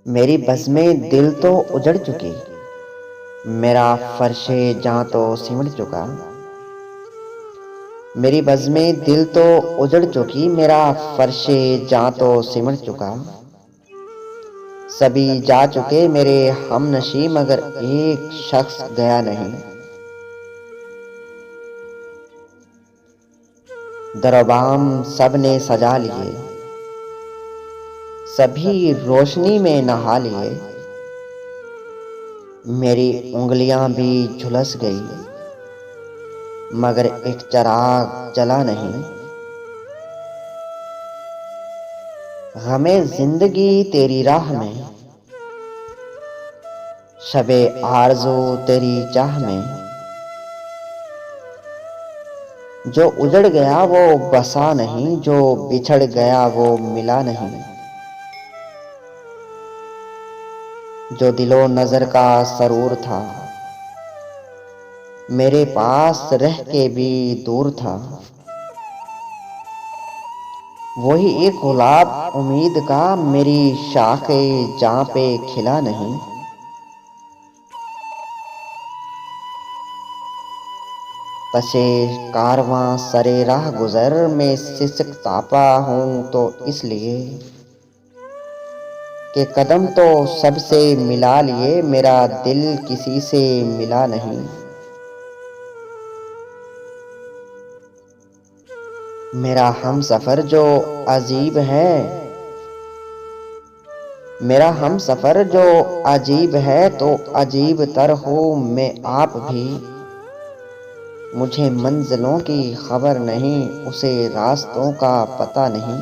मेरी बज़्में दिल तो उजड़ चुकी, मेरा फ़र्शे जाँ तो सिमट चुका। मेरी बज़्में दिल तो उजड़ चुकी, मेरा फ़र्शे जाँ तो सिमट चुका। सभी जा चुके मेरे हमनशी मगर एक शख़्स गया नहीं। दरोबाम सब ने सजा लिए, सभी रोशनी में नहा लिए। मेरी उंगलियां भी झुलस गई, मगर एक चिराग जला नहीं। गमे जिंदगी तेरी राह में, शबे आरज़ू तेरी चाह में। जो उजड़ गया वो बसा नहीं, जो बिछड़ गया वो मिला नहीं। जो दिलो नजर का सरूर था, मेरे पास रह के भी दूर था। वही एक गुलाब उम्मीद का मेरी शाखे जां पे खिला नहीं। पसे कारवां सरे राह गुजर में सिसक तापा हूँ तो इसलिए कि कदम तो सबसे मिला लिए, मेरा दिल किसी से मिला नहीं। मेरा हमसफर जो अजीब है, मेरा हमसफर जो अजीब है तो अजीब तर हूँ मैं आप भी। मुझे मंजिलों की खबर नहीं, उसे रास्तों का पता नहीं।